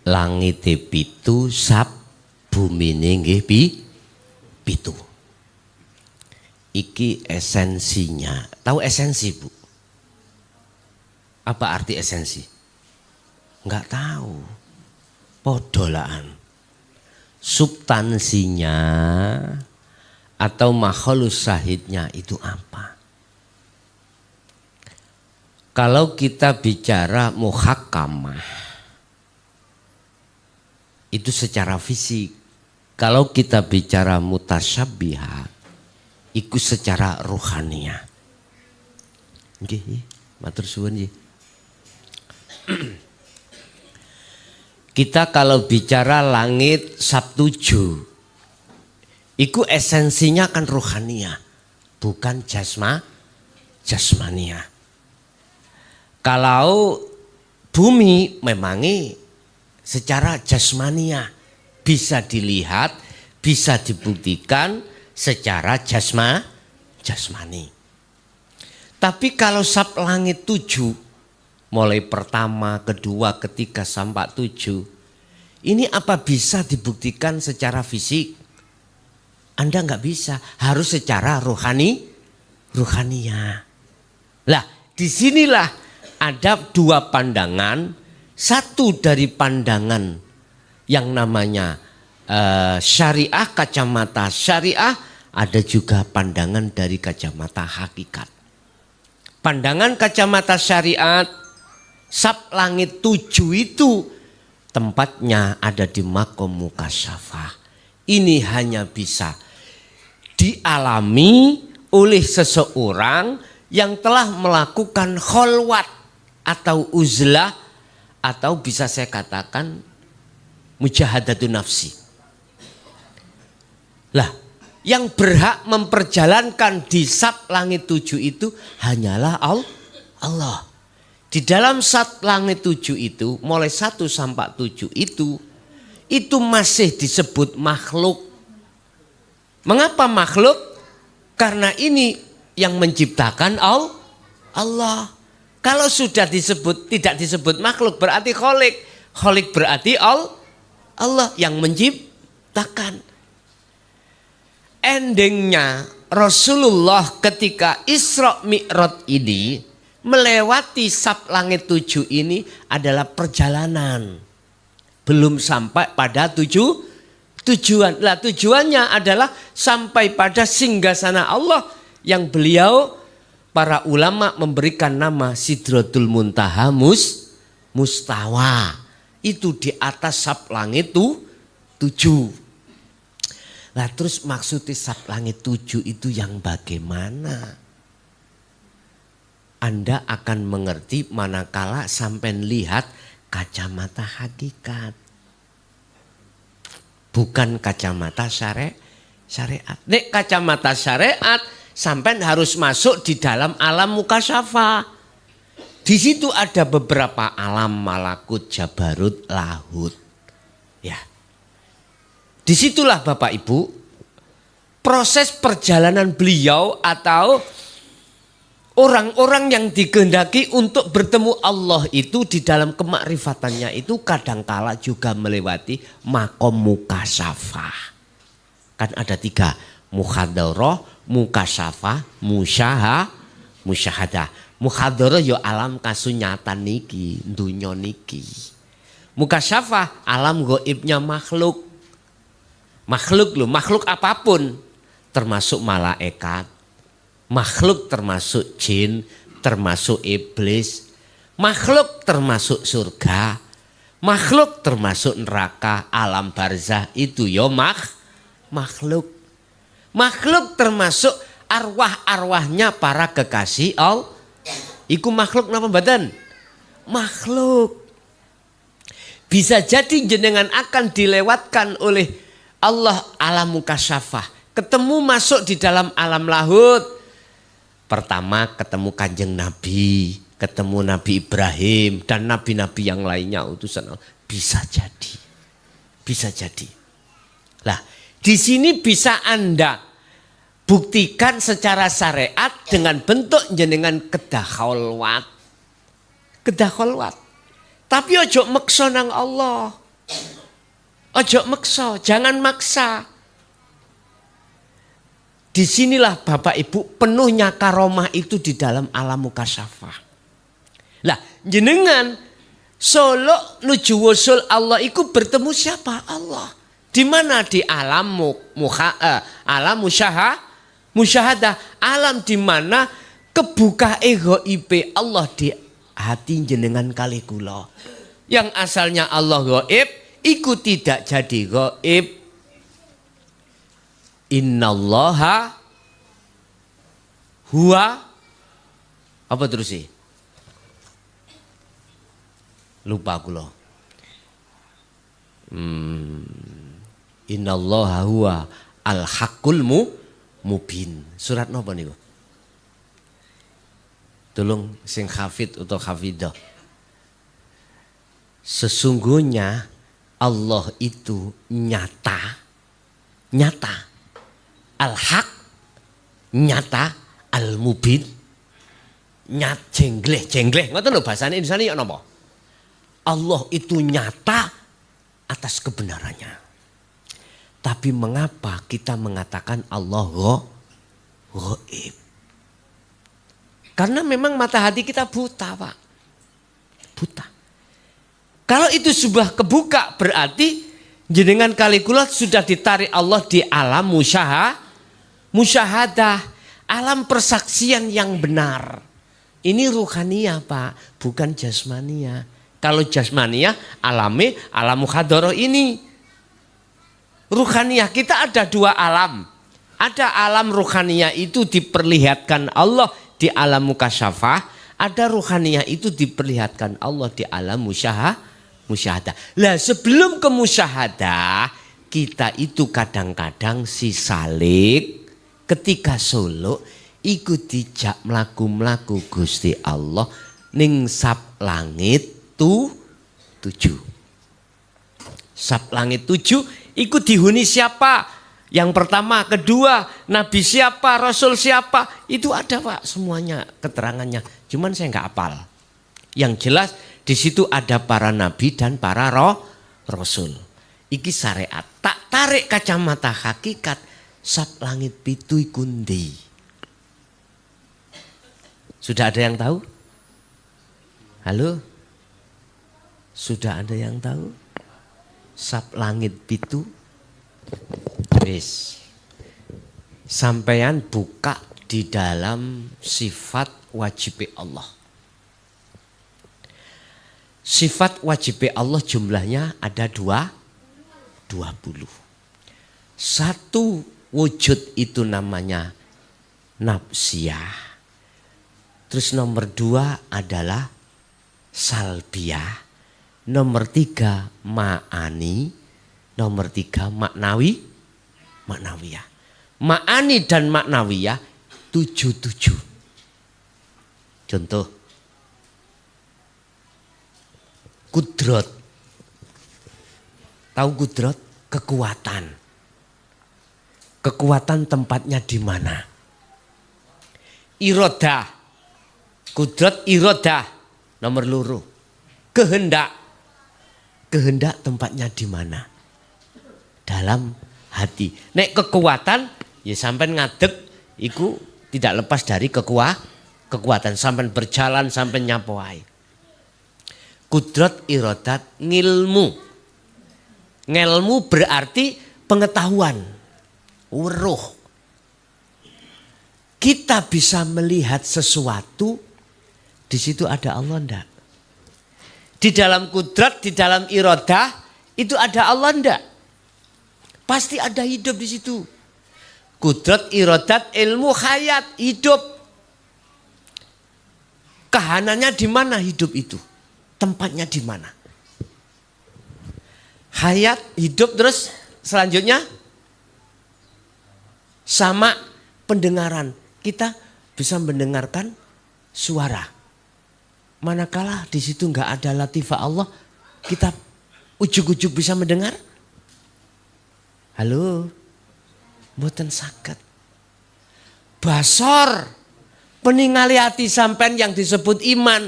langite pitu, sab bumine nggih pitu. Iki esensinya. Tahu esensi, Bu? Apa arti esensi? Enggak tahu. Podolaan. Substansinya atau makhlus syahidnya itu apa? Kalau kita bicara muhakkamah itu secara fisik. Kalau kita bicara mutasyabbihat itu secara ruhaniyah. Nggih, matur suwun nggih. Kita kalau bicara langit Sabtuju, itu esensinya kan ruhaniyah, bukan jasmania. Kalau bumi memangnya secara jasmania, bisa dilihat, bisa dibuktikan secara jasmani. Tapi kalau sab langit 7, mulai pertama, kedua, ketiga, sampai 7. Ini apa bisa dibuktikan secara fisik? Anda nggak bisa, harus secara ruhaniyah. Lah, disinilah ada dua pandangan. Satu dari pandangan yang namanya syariah, kacamata syariah. Ada juga pandangan dari kacamata hakikat. Pandangan kacamata syariat, sab langit 7 itu tempatnya ada di makom mukasyafah. Ini hanya bisa dialami oleh seseorang yang telah melakukan kholwat atau uzlah, atau bisa saya katakan mujahadatun nafsi. Lah, yang berhak memperjalankan di sab langit 7 itu hanyalah Allah. Di dalam sab langit 7 itu, mulai 1 sampai 7 itu masih disebut makhluk. Mengapa makhluk? Karena ini yang menciptakan Allah. Kalau sudah disebut, tidak disebut makhluk berarti kholik. Kholik berarti Allah yang menciptakan. Endingnya Rasulullah ketika Isra Mi'raj ini melewati sab langit 7 ini adalah perjalanan. Belum sampai pada tujuan. Lah, tujuannya adalah sampai pada singgasana Allah yang beliau para ulama memberikan nama Sidratul Muntaha Mustawa. Itu di atas sab langit 7. Lah terus maksudnya sab langit 7 itu yang bagaimana? Anda akan mengerti manakala sampai lihat kacamata hakikat. Bukan kacamata syariat. Nek kacamata syariat sampai harus masuk di dalam alam mukasyafah. Di situ ada beberapa alam malakut, jabarut, lahut. Ya. Disitulah Bapak Ibu proses perjalanan beliau atau orang-orang yang dikehendaki untuk bertemu Allah itu di dalam kemakrifatannya itu kadangkala juga melewati makom mukasyafah. Kan ada 3, muhadharah, mukasyafah, musyahadah. Muhadharah yo alam kasunyatan niki, dunya niki. Mukasyafah alam gaibnya makhluk. Makhluk apapun, termasuk malaikat, makhluk termasuk jin, termasuk iblis, makhluk termasuk surga, makhluk termasuk neraka, alam barzah itu yo makhluk. Makhluk termasuk arwah-arwahnya para kekasih Allah. Iku makhluk napa mboten? Makhluk. Bisa jadi jenengan akan dilewatkan oleh Allah alam mukasyafah. Ketemu masuk di dalam alam lahut. Pertama ketemu Kanjeng Nabi, ketemu Nabi Ibrahim dan nabi-nabi yang lainnya utusan Allah. Bisa jadi. Bisa jadi. Lah, di sini bisa Anda buktikan secara syariat dengan bentuk jenengan kedah kholwat. Kedah kholwat. Tapi ojo meksa nang Allah. Ojo maksa, jangan maksa. Disinilah Bapak Ibu penuhnya karomah itu di dalam alam mukasyafah. Lah jenengan solo nuju wusul Allah itu bertemu siapa? Allah. Di mana? Di alam alam musyahadah, alam di mana kebuka ego IP Allah di hati jenengan kali kula. Yang asalnya Allah gaib, iku tidak jadi gaib. Innallaha huwa apa terus sih? Lupa kula. Innallaha huwa al-haqqul mubin. Surat napa niku? Tolong sing hafid atau hafidah. Sesungguhnya Allah itu nyata. Al-haq nyata, al-mubin jengleh. Ngoten lho bahasane Indonesia ya napa? Allah itu nyata atas kebenarannya. Tapi mengapa kita mengatakan Allah gaib? Karena memang mata hati kita buta, Pak. Buta. Kalau itu sudah kebuka berarti jenengan kalikulat sudah ditarik Allah di alam musyahadah, alam persaksian yang benar. Ini ruhaniyah, Pak, bukan jasmaniyah. Kalau jasmaniyah alami alam mukhadharah ini. Ruhaniyah kita ada dua alam. Ada alam ruhaniyah itu diperlihatkan Allah di alam mukasyafah, ada ruhaniyah itu diperlihatkan Allah di alam musyahadah. Lah sebelum ke musyahadah, kita itu kadang-kadang si salik ketika solo iku dijak mlaku-mlaku Gusti Allah ning sab langit 7. Sab langit 7 iku dihuni siapa? Yang pertama, kedua, nabi siapa, rasul siapa? Itu ada, Pak, semuanya keterangannya. Cuman saya nggak hafal. Yang jelas di situ ada para nabi dan para rasul. Iki syariat. Tak tarik kacamata hakikat, sab langit pitu iku ndi? Sudah ada yang tahu? Halo? Sudah ada yang tahu? Sab langit pitu? Wis. Sampeyan buka di dalam sifat wajib Allah. Sifat wajib Allah jumlahnya ada 20. Satu wujud itu namanya nafsiyah. Terus nomor 2 adalah salbiyah. Nomor 3 ma'ani. Nomor 3 maknawiyah. Ma'ani dan maknawiyah 7. Contoh. Kudrat. Tahu kudrat? Kekuatan. Kekuatan tempatnya di mana? Irodah. Kudrat irodah. Nomor loro. Kehendak. Kehendak tempatnya di mana? Dalam hati. Nek kekuatan ya sampai ngadeg iku tidak lepas dari kekuatan sampai berjalan sampai nyapoai. Kudrat irodat ngilmu. Ngilmu berarti pengetahuan. Weruh. Kita bisa melihat sesuatu di situ ada Allah enggak? Di dalam kudrat, di dalam irodah itu ada Allah enggak? Pasti ada hidup di situ. Kudrat, irodat, ilmu, hayat, hidup. Kahanannya di mana hidup itu? Tempatnya di mana? Hayat, hidup, terus selanjutnya sama pendengaran. Kita bisa mendengarkan suara. Manakala di situ nggak ada latifah Allah, kita ujuk-ujuk bisa mendengar. Halo, mboten saged. Basor, peningali hati sampean yang disebut iman.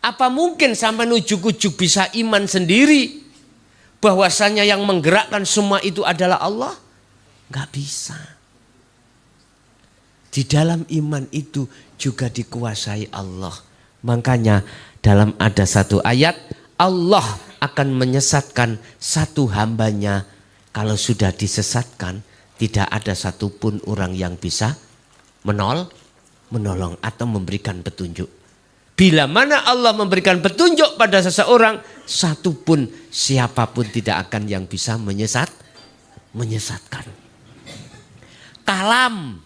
Apa mungkin sampai ujuk-ujuk bisa iman sendiri? bahwasanya yang menggerakkan semua itu adalah Allah? Nggak bisa. Di dalam iman itu juga dikuasai Allah. Makanya dalam ada satu ayat, Allah akan menyesatkan satu hambanya. Kalau sudah disesatkan, tidak ada satupun orang yang bisa menolong atau memberikan petunjuk. Bila mana Allah memberikan petunjuk pada seseorang, satupun siapapun tidak akan yang bisa menyesatkan. Kalam.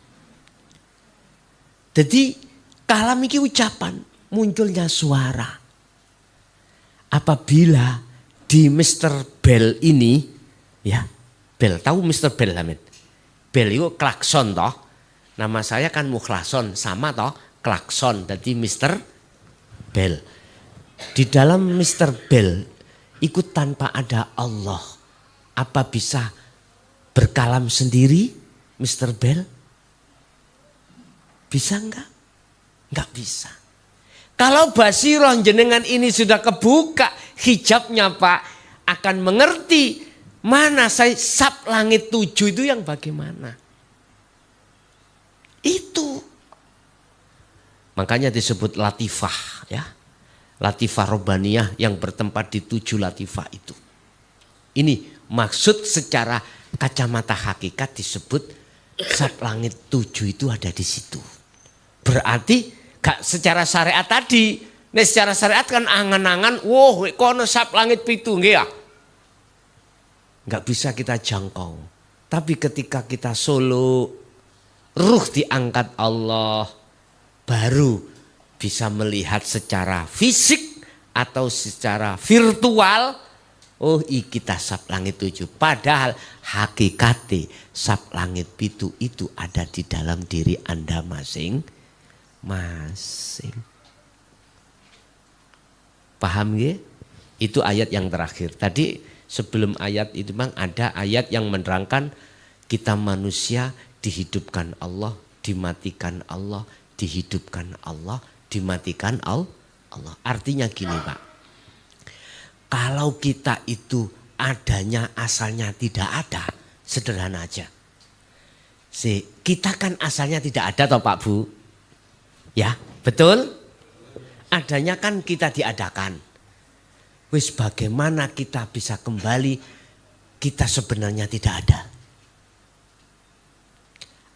Jadi kalam ini ucapan, munculnya suara. Apabila di Mr. Bell ini, ya, Bell, tahu Mr. Bell Hamid? Bell itu klakson toh. Nama saya kan Mukhlason, sama toh, klakson. Jadi Mr. Bell. Di dalam Mr. Bell ikut tanpa ada Allah. Apa bisa berkalam sendiri Mr. Bell? Bisa enggak? Enggak bisa. Kalau basiroh jenengan ini sudah kebuka hijabnya Pak, akan mengerti mana saya sab langit 7 itu yang bagaimana. Itu. Makanya disebut latifah ya. Latifah Robbaniyah yang bertempat di 7 latifah itu. Ini maksud secara kacamata hakikat disebut sab langit 7 itu ada di situ. Berarti gak secara syariat tadi. Nah secara syariat kan angan-angan, wow kono sab langit 7 nggih ya. Gak bisa kita jangkau. Tapi ketika kita solo, ruh diangkat Allah, baru bisa melihat secara fisik atau secara virtual. Oh kita sab langit 7. Padahal hakikatnya sab langit 7 itu ada di dalam diri Anda masing-masing. Paham ya? Itu ayat yang terakhir. Tadi sebelum ayat itu memang ada ayat yang menerangkan kita manusia dihidupkan Allah, dimatikan Allah, dihidupkan Allah, dimatikan Allah. Artinya gini Pak. Kalau kita itu adanya asalnya tidak ada, sederhana aja. Kita kan asalnya tidak ada toh Pak Bu? Ya, betul? Adanya kan kita diadakan. Wis bagaimana kita bisa kembali kita sebenarnya tidak ada.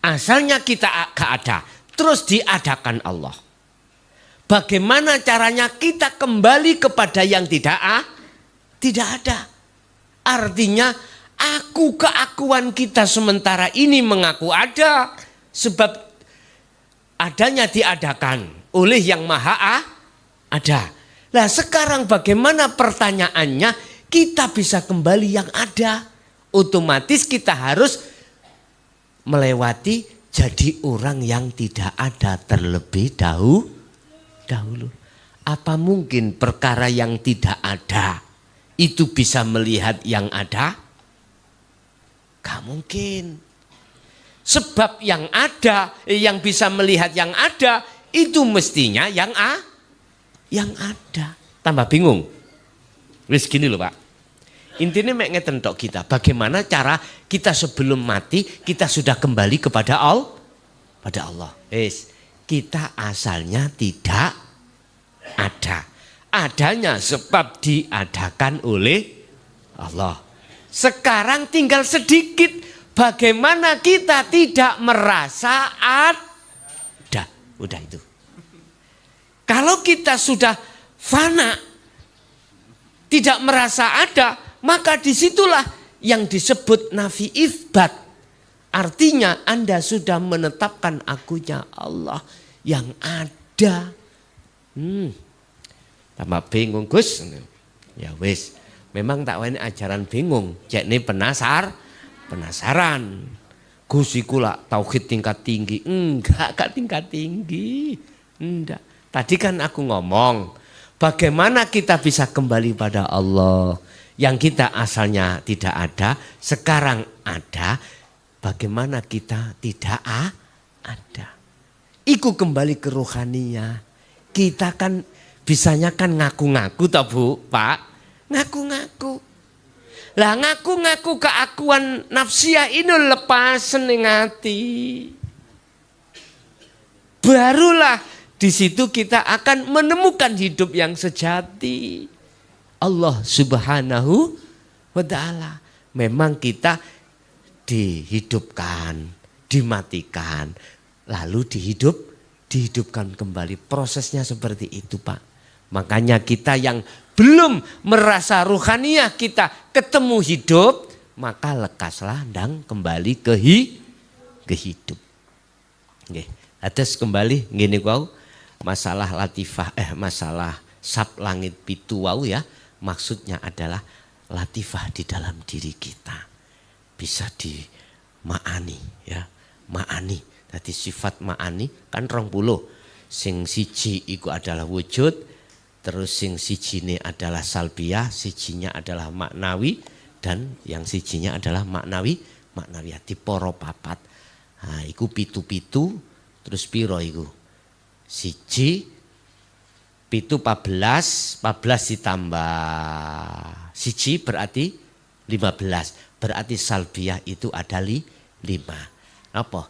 Asalnya kita gak ada, terus diadakan Allah. Bagaimana caranya kita kembali kepada yang tidak ada. Artinya keakuan kita sementara ini mengaku ada. Sebab adanya diadakan oleh yang maha ada. Nah sekarang bagaimana pertanyaannya kita bisa kembali yang ada. Otomatis kita harus melewati jadi orang yang tidak ada terlebih dahulu. Apa mungkin perkara yang tidak ada itu bisa melihat yang ada? Gak mungkin. Sebab yang ada, yang bisa melihat yang ada, itu mestinya yang ada. Tambah bingung. Wis gini loh Pak. Intinya mek ngeten tok kita. Bagaimana cara kita sebelum mati, kita sudah kembali kepada Allah. Wis, kita asalnya tidak ada. Adanya sebab diadakan oleh Allah. Sekarang tinggal sedikit. Bagaimana kita tidak merasa ada. Udah itu. Kalau kita sudah fana, tidak merasa ada, maka disitulah yang disebut nafi itsbat. Artinya Anda sudah menetapkan akunya Allah yang ada. Tambah bingung Gus. Ya wis, memang tak wani ajaran bingung. Cek ini penasaran. Gus iku lah tauhid tingkat tinggi. Enggak tingkat tinggi. Enggak. Tadi kan aku ngomong, bagaimana kita bisa kembali pada Allah yang kita asalnya tidak ada, sekarang ada. Bagaimana kita tidak ada? Iku kembali ke rohaninya. Kita kan bisanya kan ngaku-ngaku toh Bu, Pak. Ngaku-ngaku. Lah ngaku-ngaku keakuan nafsiyah ini lepas ning ati. Barulah di situ kita akan menemukan hidup yang sejati. Allah Subhanahu wa ta'ala. Memang kita dihidupkan, dimatikan, lalu dihidupkan kembali. Prosesnya seperti itu, Pak. Makanya kita yang belum merasa ruhaniyah kita ketemu hidup, maka lekaslah dan kembali ke hidup. Nggih, atas kembali ngene wau masalah latifah masalah sab langit pitu wau ya, maksudnya adalah latifah di dalam diri kita. Bisa dimaani ya, maani. Dadi sifat maani kan 20. Sing siji iku adalah wujud. Terus sing sijine adalah salbiyah, sijinya adalah maknawi, dan yang sijinya adalah maknawiyah. Diporo papat. Nah, iku pitu-pitu, terus piro iku? Siji, pitu 14 ditambah siji berarti 15. Berarti salbiyah itu ada 5. Apa?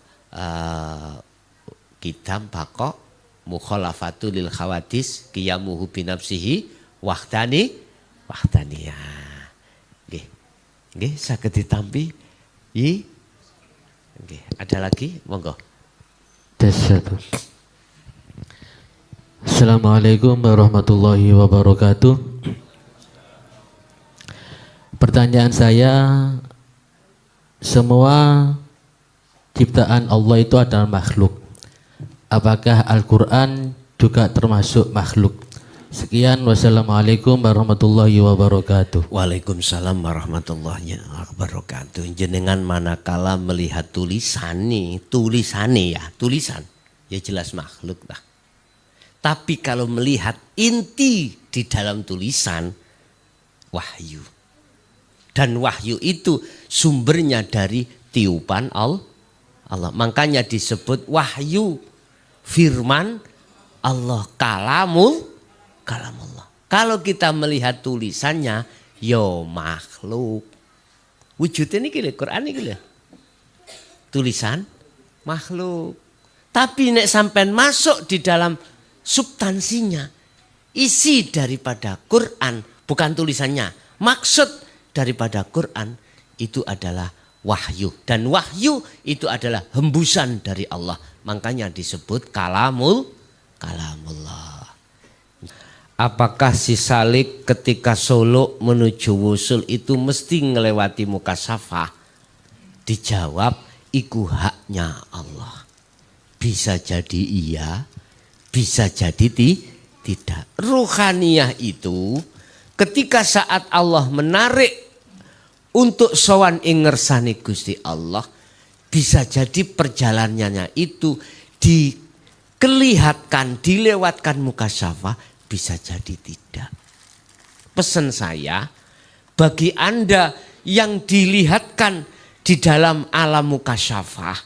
Kidam bakok. Mukhalafatu lil khawadis qiyamuhu binafsihi wahdani ya. Nggih saged ditampi. Nggih, ada lagi? Monggo. Satu. Assalamualaikum warahmatullahi wabarakatuh. Pertanyaan saya, semua ciptaan Allah itu adalah makhluk. Apakah Al-Quran juga termasuk makhluk? Sekian, wassalamualaikum warahmatullahi wabarakatuh. Waalaikumsalam warahmatullahi wabarakatuh. Jenengan manakala melihat tulisan ya jelas makhluk lah. Tapi kalau melihat inti di dalam tulisan, wahyu. Dan wahyu itu sumbernya dari tiupan Allah. Makanya disebut wahyu. Firman Allah, kalamullah. Kalau kita melihat tulisannya, yo makhluk. Wujudnya ini Quran ini tulisan makhluk. Tapi nek sampean masuk di dalam substansinya, isi daripada Quran bukan tulisannya. Maksud daripada Quran itu adalah wahyu, dan wahyu itu adalah hembusan dari Allah. Makanya disebut kalamullah. Apakah si salik ketika suluk menuju wusul itu mesti ngelewati mukasyafah? Dijawab, iku haknya Allah. Bisa jadi iya, bisa jadi tidak. Ruhaniyah itu ketika saat Allah menarik untuk sowan ing ngersane Gusti Allah, bisa jadi perjalanannya itu dikelihatan, dilewatkan mukasyafah, bisa jadi tidak. Pesan saya bagi Anda yang dilihatkan di dalam alam mukasyafah,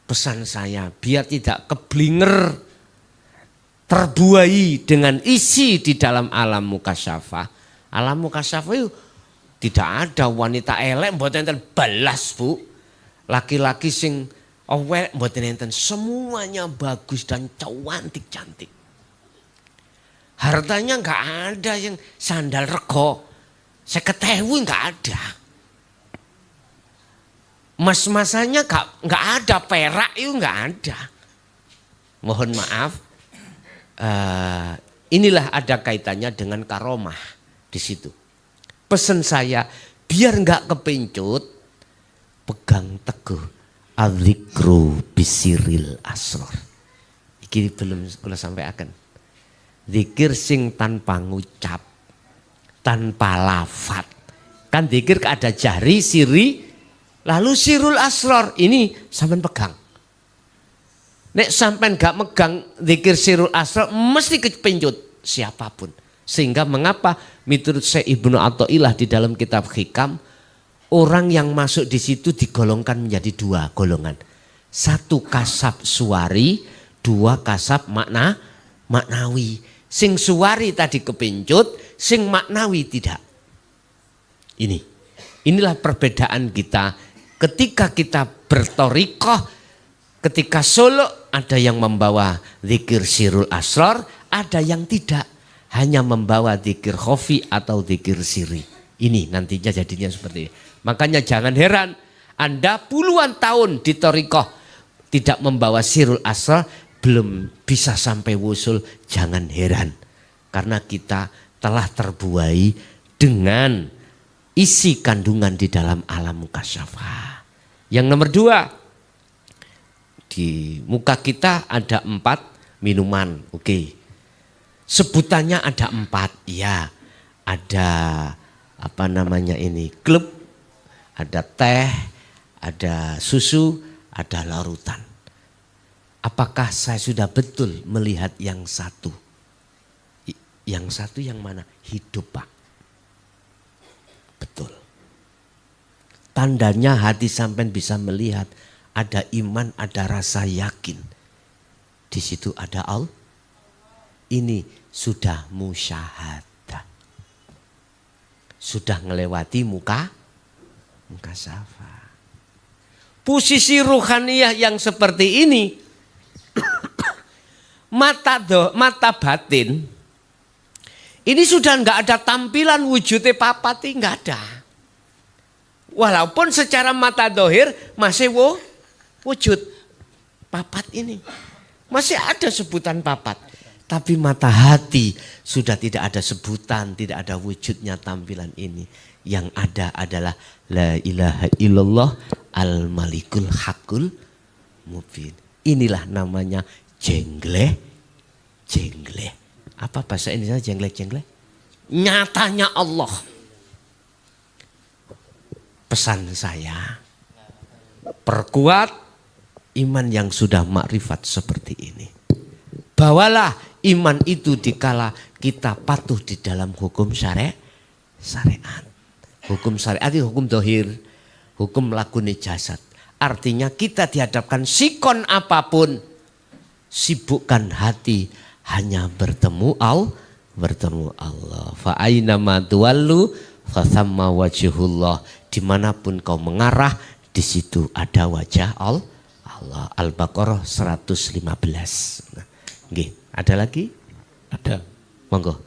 pesan saya biar tidak keblinger, terbuai dengan isi di dalam alam mukasyafah. Alam mukasyafah itu tidak ada wanita elek mboten enten balas, Bu. Laki-laki sing awet mboten enten, semuanya bagus dan cantik. Hartanya enggak ada yang sandal rego 50.000 enggak ada. Mas-masanya enggak ada, perak itu enggak ada. Mohon maaf. Inilah ada kaitannya dengan karomah di situ. Pesan saya biar enggak kepencut, pegang teguh adzikru bisiril asror. Iki belum kula sampaikan. Zikir sing tanpa ngucap, tanpa lafat. Kan zikir ada jahri, siri, lalu sirul asror. Ini sampean pegang. Nek sampean gak megang zikir sirul asror mesti kepencut siapapun. Sehingga mengapa menurut Syekh Ibnu Athaillah di dalam kitab Hikam, orang yang masuk di situ digolongkan menjadi 2 golongan. 1 kasab suwari, 2 kasab maknawi. Sing suwari tadi kepencut, sing maknawi tidak. Ini Inilah perbedaan kita. Ketika kita bertorikoh, ketika solo ada yang membawa zikir sirul asrar, ada yang tidak. Hanya membawa zikir khofi atau zikir siri. Ini nantinya jadinya seperti ini. Makanya jangan heran Anda puluhan tahun di torikoh tidak membawa sirul asrar, belum bisa sampai wusul, jangan heran. Karena kita telah terbuai dengan isi kandungan di dalam alam mukasyafah. Yang nomor 2, di muka kita ada 4 minuman, oke. Sebutannya ada 4, ya. Ada apa namanya ini, klub, ada teh, ada susu, ada larutan. Apakah saya sudah betul melihat yang satu? Yang satu yang mana? Hidup, Pak. Betul. Tandanya hati sampean bisa melihat ada iman, ada rasa yakin. Di situ ada Allah. Ini sudah musyahadah. Sudah melewati muka syafa. Posisi ruhaniyah yang seperti ini mata batin ini sudah enggak ada tampilan wujudnya papati, enggak ada. Walaupun secara mata dohir masih wujud papat ini. Masih ada sebutan papat. Tapi mata hati sudah tidak ada sebutan, tidak ada wujudnya tampilan ini. Yang ada adalah la ilaha illallah al-malikul hakul mubin. Inilah namanya jengleh. Apa bahasa Indonesia jengleh? Nyatanya Allah. Pesan saya, perkuat iman yang sudah makrifat seperti ini. Bawalah iman itu dikala kita patuh di dalam hukum syariat. Hukum syariat itu hukum dohir, hukum lakuni jasad. Artinya kita dihadapkan sikon apapun, sibukkan hati hanya bertemu Allah. Fa aina ma tuwallu fa thamma wajhullah. Dimanapun kau mengarah, di situ ada wajah Allah. Al-Baqarah 115. Nah, nggih, ada lagi? Ada. Monggo.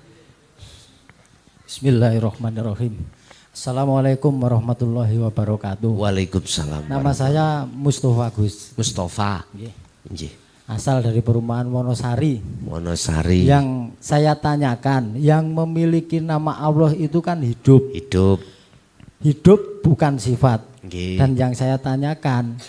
Bismillahirrahmanirrahim. Assalamualaikum warahmatullahi wabarakatuh. Waalaikumsalam. Nama saya Mustafa Gus. Mustafa. Nggih. Asal dari perumahan Wonosari. Wonosari. Yang saya tanyakan, yang memiliki nama Allah itu kan hidup. Hidup bukan sifat. Nggih. Dan yang saya tanyakan,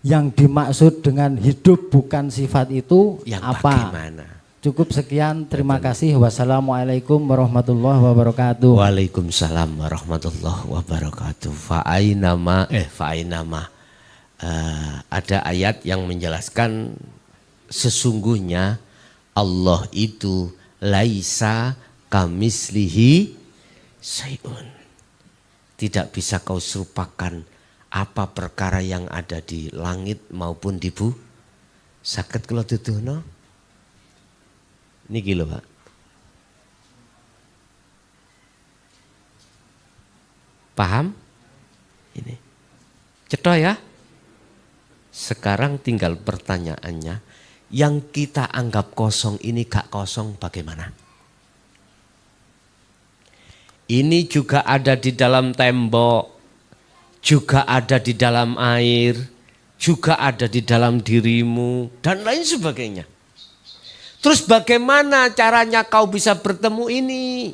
yang dimaksud dengan hidup bukan sifat itu yang apa? Bagaimana? Cukup sekian, terima kasih. Wassalamualaikum warahmatullahi wabarakatuh. Waalaikumsalam warahmatullahi wabarakatuh. Fa'ainama ada ayat yang menjelaskan sesungguhnya Allah itu laisa kamislihi syai'un. Tidak bisa kau serupakan apa perkara yang ada di langit maupun di bumi. Saged kula tuduhno. Niki lho, Pak. Paham? Ini. Cetha ya? Sekarang tinggal pertanyaannya, yang kita anggap kosong ini gak kosong bagaimana? Ini juga ada di dalam tembok, juga ada di dalam air, juga ada di dalam dirimu, dan lain sebagainya. Terus bagaimana caranya kau bisa bertemu ini?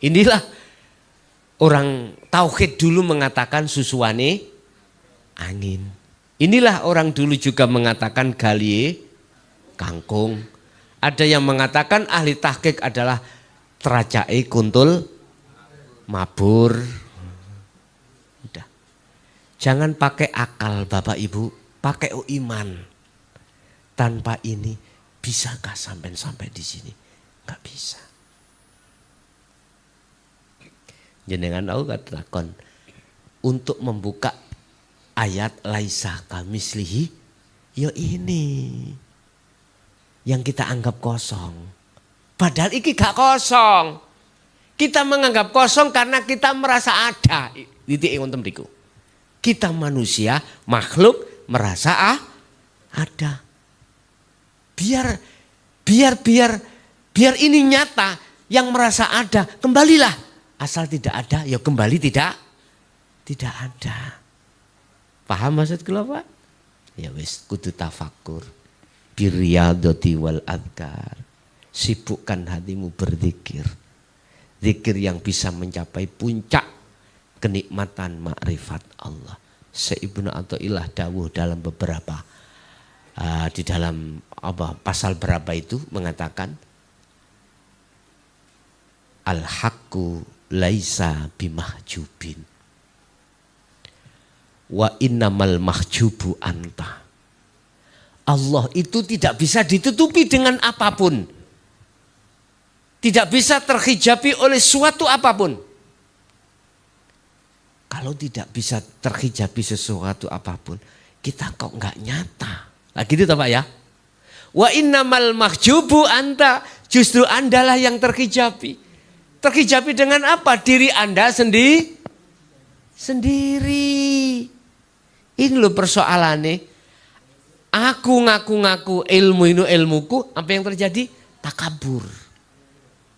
Inilah orang tauhid dulu mengatakan susuane angin. Inilah orang dulu juga mengatakan galie kangkung. Ada yang mengatakan ahli tahqiq adalah teracai kuntul mabur. Udah. Jangan pakai akal Bapak Ibu, pakai iman. Tanpa ini bisakah sampai di sini? Gak bisa. Jenengan tahu katakan untuk membuka ayat laisa kamislihi, ya ini yang kita anggap kosong. Padahal iki gak kosong. Kita menganggap kosong karena kita merasa ada. Titik wonten mriku. Kita manusia, makhluk merasa ada. Biar ini nyata, yang merasa ada, kembalilah. Asal tidak ada, ya kembali tidak ada. Paham maksud kula, Pak? Ya wis kudu tafakur. Biriyadati wal adkar. Sibukkan hatimu berzikir. Zikir yang bisa mencapai puncak kenikmatan makrifat Allah. Ibnu Athaillah dawuh dalam beberapa di dalam pasal berapa itu mengatakan al-haqqu laisa bimahjubin wa innamal mahjubu anta. Allah itu tidak bisa ditutupi dengan apapun. Tidak bisa terhijabi oleh suatu apapun. Kalau tidak bisa terhijabi sesuatu apapun, kita kok nggak nyata. Nah gitu toh Pak ya. Wa innamal mahjubu anta, justru Andalah yang terhijabi. Terhijabi dengan apa? Diri Anda sendiri. Ini loh persoalannya. Aku ngaku-ngaku ilmu ini ilmuku, apa yang terjadi? Takabur.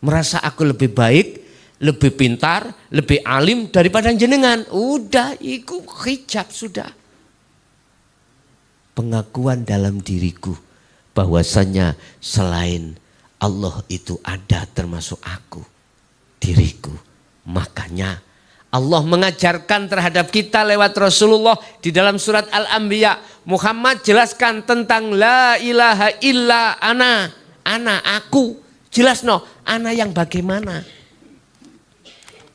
Merasa aku lebih baik, lebih pintar, lebih alim daripada jenengan. Udah, itu hijab sudah. Pengakuan dalam diriku bahwasanya selain Allah itu ada termasuk aku, diriku. Makanya Allah mengajarkan terhadap kita lewat Rasulullah di dalam surat Al-Anbiya. Muhammad jelaskan tentang la ilaha illa ana aku. Jelas no, ana yang bagaimana?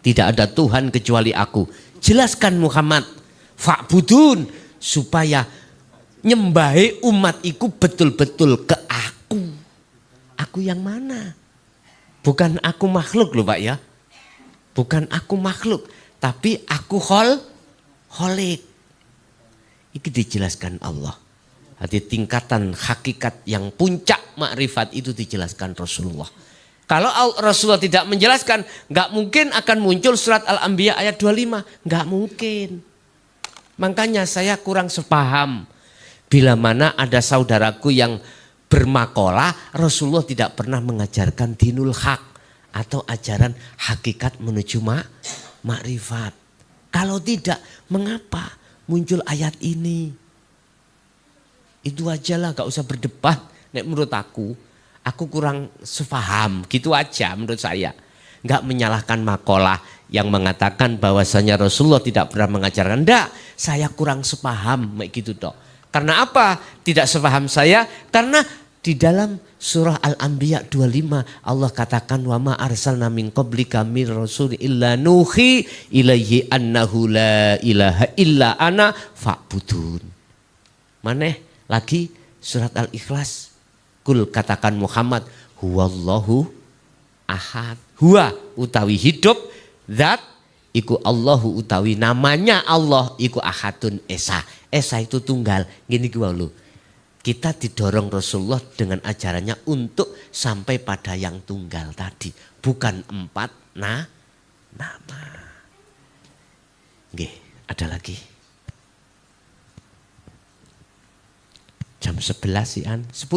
Tidak ada Tuhan kecuali aku. Jelaskan Muhammad. Fa'budun, supaya nyembahi umat iku betul-betul ke aku. Aku yang mana? Bukan aku makhluk loh Pak ya. Bukan aku makhluk. Tapi aku kholik. Itu dijelaskan Allah. Hati tingkatan hakikat yang puncak makrifat itu dijelaskan Rasulullah. Kalau Rasulullah tidak menjelaskan, nggak mungkin akan muncul surat Al-Anbiya ayat 25. Nggak mungkin. Makanya saya kurang sepaham. Bila mana ada saudaraku yang bermakolah, Rasulullah tidak pernah mengajarkan dinul haq atau ajaran hakikat menuju makrifat. Kalau tidak, mengapa muncul ayat ini? Itu aja lah, gak usah berdebat. Nek menurut aku kurang sepaham, gitu aja menurut saya. Gak menyalahkan makalah yang mengatakan bahwasanya Rasulullah tidak pernah mengajarkan. Enggak, saya kurang sepaham, kayak gitu toh. Karena apa? Tidak sepaham saya, karena di dalam surah Al-Anbiya 25 Allah katakan wa ma arsalna min qablika mir rasul illa nuhi ilaihi annahu la ilaha illa ana fa'budun. Maneh lagi surat Al-Ikhlas. Kul katakan Muhammad huwallahu ahad. Huwa utawi hidup, zat iku Allahu utawi namanya Allah iku ahadun esa. Esa itu tunggal. Gini gua lu. Kita didorong Rasulullah dengan ajarannya untuk sampai pada yang tunggal tadi. Bukan 4 nama. Nggih, ada lagi. Jam 11 sih an, 10.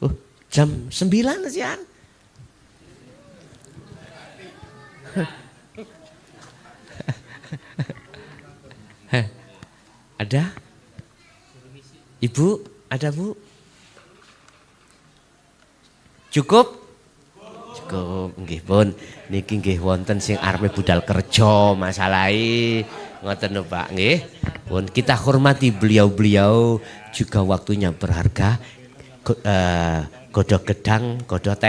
Oh, jam 9 sih an. Ada? Ibu, ada Bu? Cukup? Cukup, nggih pun. Niki nggih wonten sing arepe budal kerja masalahe. Ngoten lho Pak, nggih. Pun kita hormati beliau-beliau, juga waktunya berharga. Godhog gedang, godhog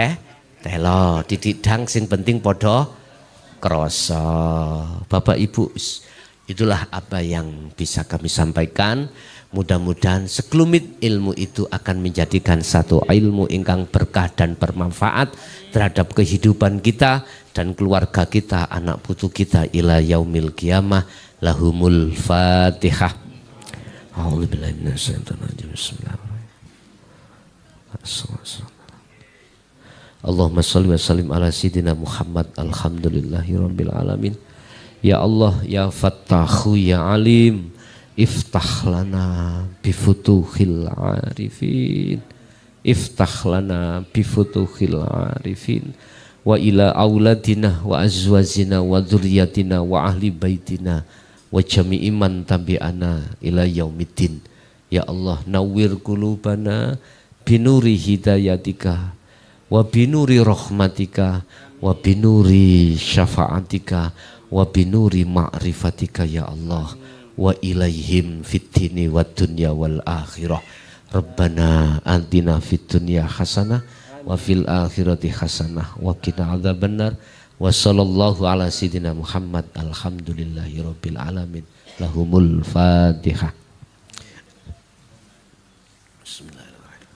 telo, dididang sing penting padha krasa. Bapak Ibu, itulah apa yang bisa kami sampaikan. Mudah-mudahan sekelumit ilmu itu akan menjadikan satu ilmu ingkang berkah dan bermanfaat terhadap kehidupan kita dan keluarga kita, anak putu kita ila yaumil qiyamah. Lahumul Fatihah. A'udzubillahi minasyaitonir rajim. Bismillahirrahmanirrahim. Allahumma sholli wa sallim ala sayyidina Muhammad. Alhamdulillahirabbil alamin. Ya Allah, ya Fattahu, ya Alim, iftah lana bifutuhil arifin. Iftah lana bifutuhil arifin. Wa ila auladina wa azwajina wa dzurriyyatina wa ahli baitina wa jami'i man tabi'ana ila yaumiddin. Ya Allah, nawwir qulubana binuri hidayatika wa binuri rahmatika wa binuri syafaatika wa binuri ma'rifatika ya Allah, wa ilaihim fid dini wad dunya wal akhirah. Rabbana atina fid dunya hasanah wa fil akhirati hasanah wa qina adzabannar. Wa sallallahu ala sayyidina Muhammad. Alhamdulillahirabbil alamin. Lahumul Fatihah. Bismillahirrahmanirrahim.